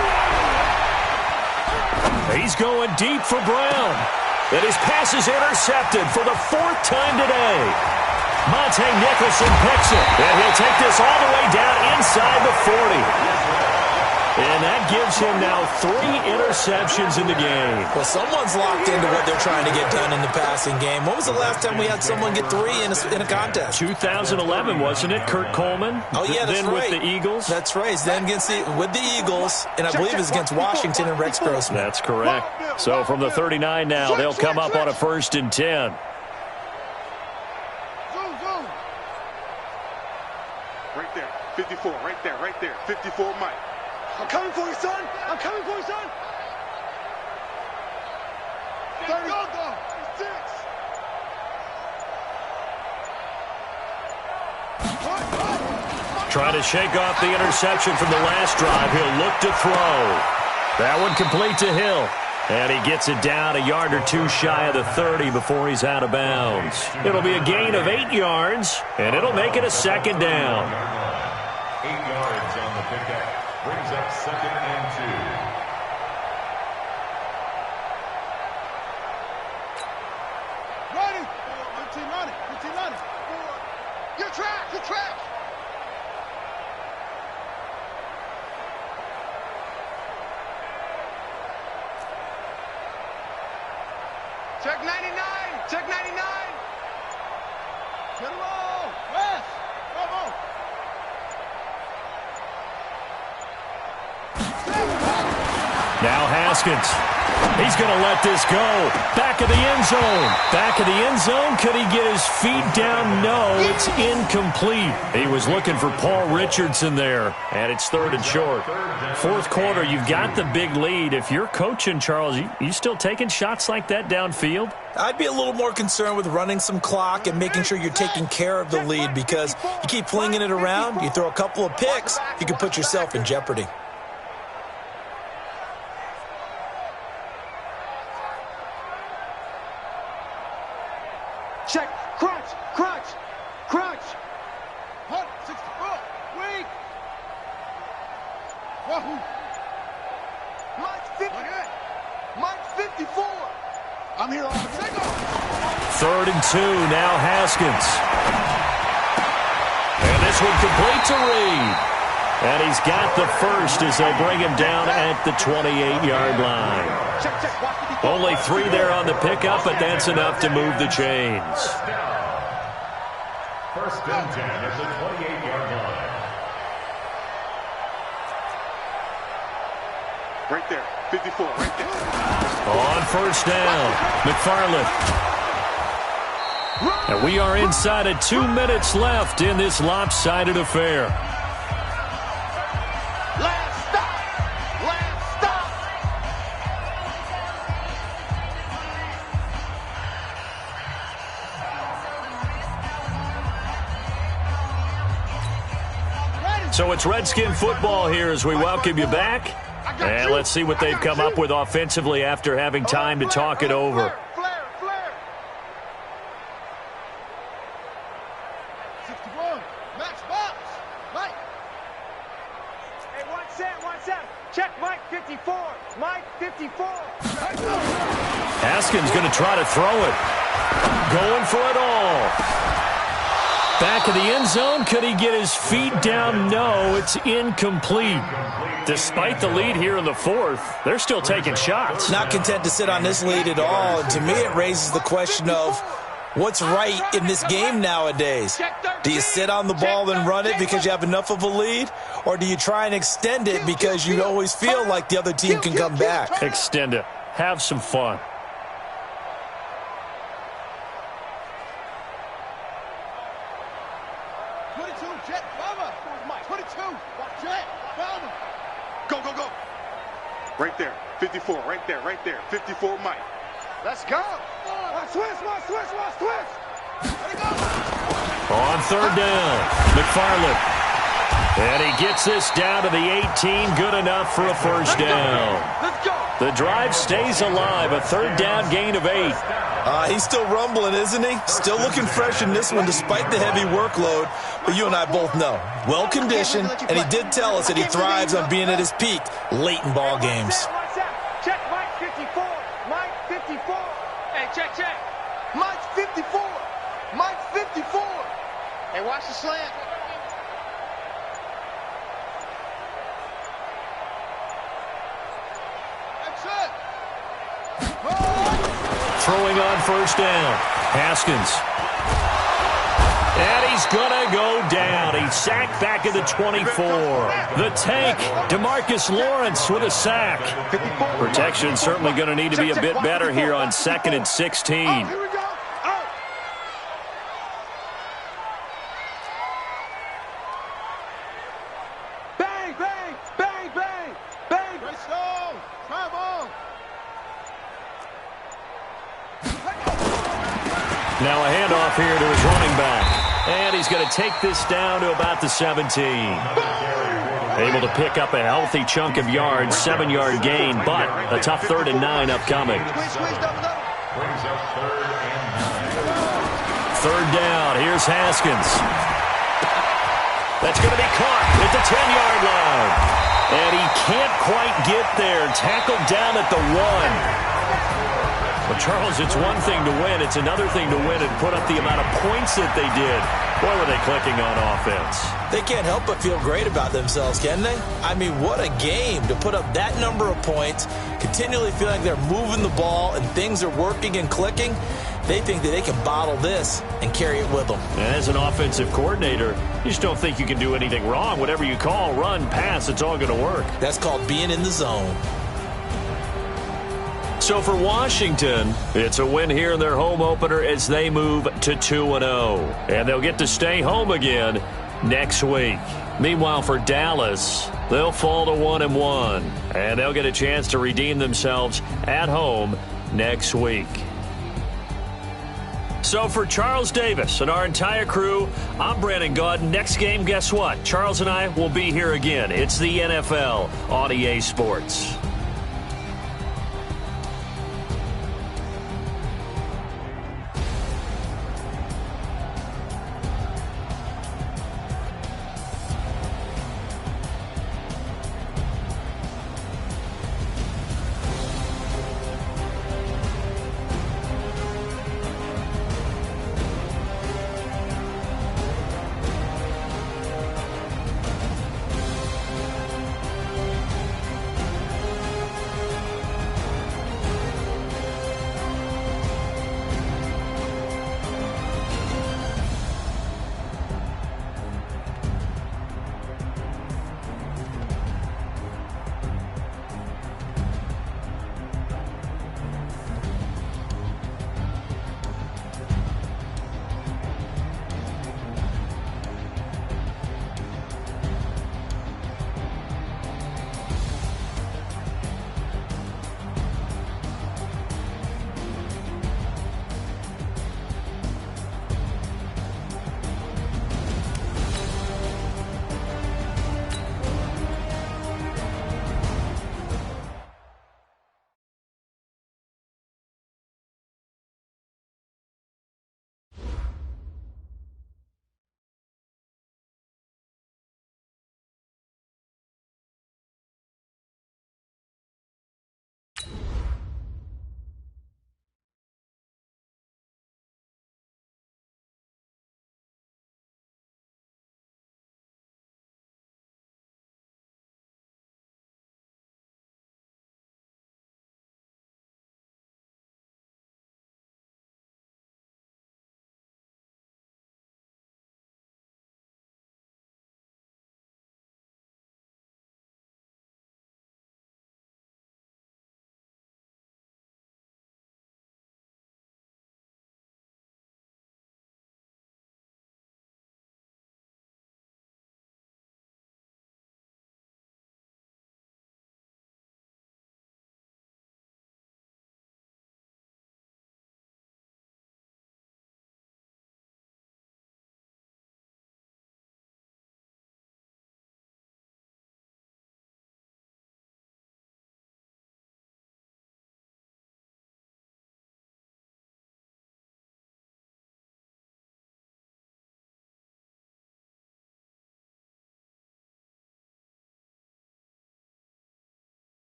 He's going deep for Brown. And his pass is intercepted for the 4th time today. Monte Nicholson picks it. And he'll take this all the way down inside the 40. And that gives him now 3 interceptions in the game.
Well, someone's locked into what they're trying to get done in the passing game. When was the last time we had someone get 3 in a contest?
2011, wasn't it? Kurt Coleman.
Oh, yeah, that's
then
right.
With the Eagles.
That's right. Then with the Eagles, and I believe it's against Washington and Rex Grossman.
That's correct. So from the 39 now, they'll come up on a 1st and 10.
Right there. 54. Right there. Right there. 54 Mike. I'm coming for you, son. I'm coming for you, son. 30. Go, go. 6.
Trying to shake off the interception from the last drive. He'll look to throw. That one complete to Hill. And he gets it down a yard or 2 shy of the 30 before he's out of bounds. It'll be a gain of 8 yards, and it'll make it a 2nd down.
8 yards on the pickup. Brings up 2nd and 2.
Ready. 15 running. 15 running. Your track. Your track. Check 99. Check 99. Get him on. West. Come on.
Now Haskins. He's going to let this go. Back of the end zone. Back of the end zone. Could he get his feet down? No, it's incomplete. He was looking for Paul Richardson there, and it's 3rd and short. Fourth quarter, you've got the big lead. If you're coaching, Charles, you still taking shots like that downfield?
I'd be a little more concerned with running some clock and making sure you're taking care of the lead, because you keep flinging it around, you throw a couple of picks, you can put yourself in jeopardy.
Check. Crunch. Crunch. Crunch. 164. Weak. Wahoo. Mike's 50. Mike's 54. I'm here on the takeoff.
3rd and 2. Now Haskins. And this one complete to Reed. And he's got the first as they'll bring him down at the 28-yard line. Only 3 there on the pickup, but that's enough to move the chains.
First and 10 at the 28-yard line.
Right there. 54. Right there.
On first down, McFarland. And we are inside of 2 minutes left in this lopsided affair.
Last stop. Last stop.
So it's Redskin football here as we welcome you back. And let's see what they've come up with offensively after having time to talk it over.
Flare. 61. Max box. Mike. Hey, 1 7. Check Mike 54. Mike 54.
Haskins going to try to throw it. Going for it all. Back of the end zone. Could he get his feet down? No, it's incomplete. Despite the lead here in the fourth, they're still taking shots.
Not content to sit on this lead at all. And to me, it raises the question of what's right in this game nowadays. Do you sit on the ball and run it because you have enough of a lead? Or do you try and extend it because you always feel like the other team can come back?
Extend it. Have some fun.
Right there. 54. Right there. 54 Mike. Let's go. Switch.
On 3rd down, McFarland. And he gets this down to the 18. Good enough for a first down.
Let's go.
The drive stays alive. A 3rd down gain of 8.
He's still rumbling, isn't he? Still looking fresh in this one despite the heavy workload. But you and I both know, well-conditioned, and he did tell us that he thrives on being at his peak late in ball games.
Check Mike 54. Mike 54. Hey, check. Mike's 54. Mike's 54. Hey, watch the slant. That's it.
Throwing on first down. Haskins. And he's going to go down. He's sacked back at the 24. The tank, DeMarcus Lawrence with a sack. Protection certainly going to need to be a bit better here on 2nd and 16.
Here we go. Bang. Let's go. Travel.
Now a handoff here to his running back. And he's going to take this down to about the 17. Able to pick up a healthy chunk of yards, 7-yard gain, but a tough 3rd and 9 upcoming. Third down, here's Haskins. That's going to be caught at the 10-yard line. And he can't quite get there. Tackled down at the 1. Well, Charles, it's one thing to win. It's another thing to win and put up the amount of points that they did. Boy, were they clicking on offense.
They can't help but feel great about themselves, can they? I mean, what a game to put up that number of points, continually feel like they're moving the ball and things are working and clicking. They think that they can bottle this and carry it with them.
As an offensive coordinator, you just don't think you can do anything wrong. Whatever you call, run, pass, it's all going to work.
That's called being in the zone.
So for Washington, it's a win here in their home opener as they move to 2-0. And they'll get to stay home again next week. Meanwhile, for Dallas, they'll fall to 1-1. And they'll get a chance to redeem themselves at home next week. So for Charles Davis and our entire crew, I'm Brandon Gaud. Next game, guess what? Charles and I will be here again. It's the NFL on EA Sports.